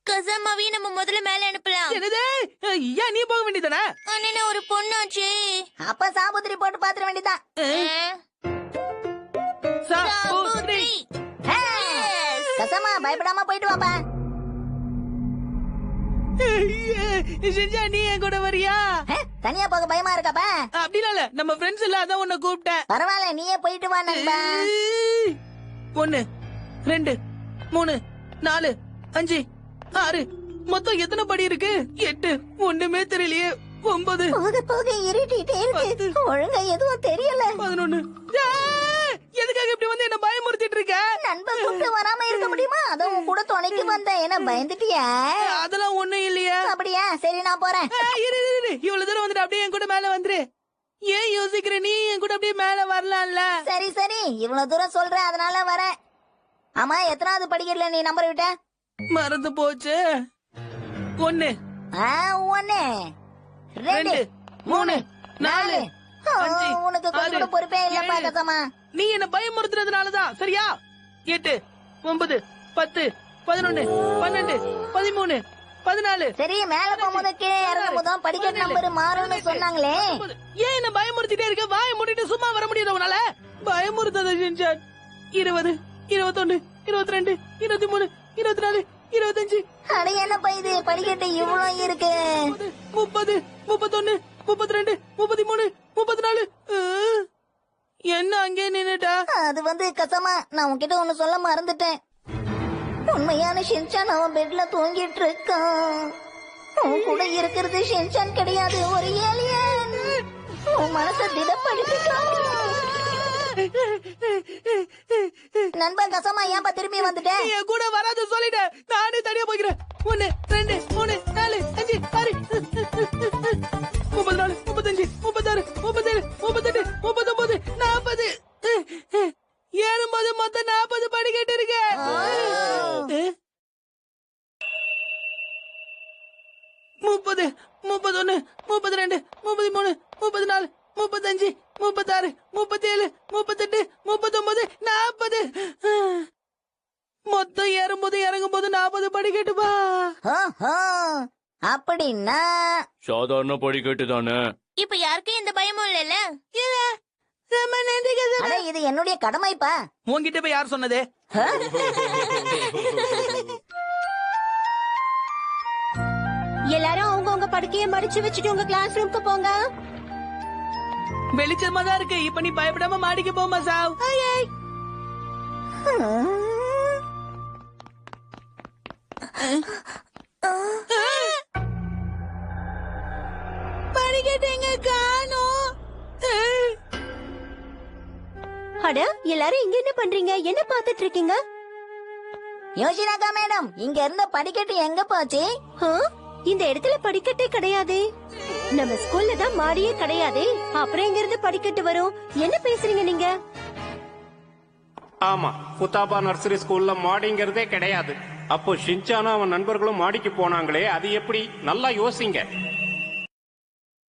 கசாமாவையும் நம்ம முதல்ல மேல அனுப்பலாம். என்னது? ஏன் நீ போக வேண்டியதானே? அண்ணே ஒரு பொண்ணாச்சே. அப்ப சாபுத்திரி போட்டு பாத்துற வேண்டியதான். சாபுத்திரி. கசமா பயப்படாம போயிட்டு வாப்பா. ஷின்சான் நீ என் கூட வரியா? தனியா போக பயமா இருக்காப்பா? அப்படிலாம் இல்ல, நம்ம ஃப்ரெண்ட்ஸ் இல்ல, அதான் உன்னை கூப்பிட்டேன். பரவாயில்ல, நீயே போயிட்டு வா நண்பா. 1 2 3 4 5 6 மொத்தம் எத்தனை படி இருக்கு? 8. ஒண்ணுமே தெரியலையே. 9. போக போக இருட்டிட்டே இருக்கு. ஒழுங்கா எதுவும் தெரியல. 11. எதுக்காக இப்படி வந்து என்ன பயமுறுத்திட்டு இருக்க? நண்பன் கூப்பிட்டு வராம இருக்க முடியுமா? அதான் உன் கூட துணைக்கு வந்தேன். என்ன பயந்துட்டியா? அதெல்லாம் ஒண்ணும் இல்லையா? அப்படியா? சரி நான் போறேன். இவ்வளவு தூரம் வந்துட்டு அப்படியே என் கூட மேல வந்துரு. ஏன் யோசிக்கிற? நீ என் கூட அப்படியே மேல வரலாம்ல. சரி சரி, இவ்வளவு தூரம் சொல்றேன், அதனால வரேன். ஆமா, எத்தனாவது படிக்கல நீ நம்பர் விட்ட? மறந்து போச்சு. 1 1 2 3 4 உனக்கு கொஞ்சம் கூட பொறுப்பே இல்லப்பா கசமா. நீ என்ன பயமுறுத்துறதுனாலதான். சரியா? 8 9 10 11 12 13 14. சரி, மேல போகும்போது கீழே இறங்கும் போதும் படிக்கட்டு நம்பர் மாறும்னு சொன்னாங்களே. ஏன் என்ன பயமுறுத்திட்டே இருக்க? வாய மூடிட்டு சும்மா வர முடியாது உன்னால? பயமுறுத்தாத ஷின்சான். 20 21 22 23 24 25. அட என்னப்பா இது, படிக்கட்டு இவ்வளவு இருக்கு. 30 31 32 33 34. என்ன அங்கே நின்னுட்டா? அது வந்து கசமா, நான் உன்கிட்ட ஒண்ணு சொல்ல மறந்துட்டேன். உண்மையான ஷின்சான் அவன் பெட்ல தூங்கிட்டு இருக்கான். உன் கூட இருக்கிறது ஷின்சான் கிடையாது, ஒரு ஏலியன். உன் மனசை திடப்படுத்திட்டான். நண்பன் கசமா, ஏன்பா திரும்பி வந்துட்டேன்? என் கூட வராது சொல்லிட்டேன். நானே தனியா போய்க்கிறேன். 1 2 3 4 5 6 34 35 36 37 38 39 40. ஏறும்போது மொத்தம் 40 படிக்கட்டு இருக்கு. 30 31 32 33 34 35 36 37 38 39 40. மொத்தம் ஏறும்போது இறங்கும் போது 40 படிக்கட்டுப்பா. அப்படின்னா சாதாரண படிக்கட்டு தானே. இப்ப யாருக்கும் எந்த பயமும் இல்ல. ரொம்ப நன்றி கசமா. இது என்னுடைய கடமைப்பா. உன்கிட்ட போய் யார் சொன்னது? எல்லாரும் அவங்கவுங்க படுக்கைய மடிச்சு வச்சுட்டு உங்க கிளாஸ் ரூம்க்கு போங்க. வெளிச்சமா தான் இருக்கு. இப்ப நீ பயப்படாம மாடிக்கு போமா சாவ். படிக்கட்டுங்க காணோம். அட, எல்லாரும் இங்க என்ன பண்றீங்க? என்ன பாத்துட்டு இருக்கீங்க? யோசினாக்கா மேடம், இங்க இருந்த படிக்கட்டு எங்க போச்சு? இந்த இடத்துல படிக்கட்டே கிடையாது. நம்ம ஸ்கூல்ல தான் மாடியே கிடையாது. அப்புறம் எங்க இருந்து படிக்கட்டு வரும்? என்ன பேசுறீங்க நீங்க? ஆமா, குத்தாபா நர்சரி ஸ்கூல்ல மாடிங்கிறதே கிடையாது. அப்போ ஷின்சானும் அவன் நண்பர்களும் மாடிக்கு போனாங்களே, அது எப்படி? நல்லா யோசிங்க.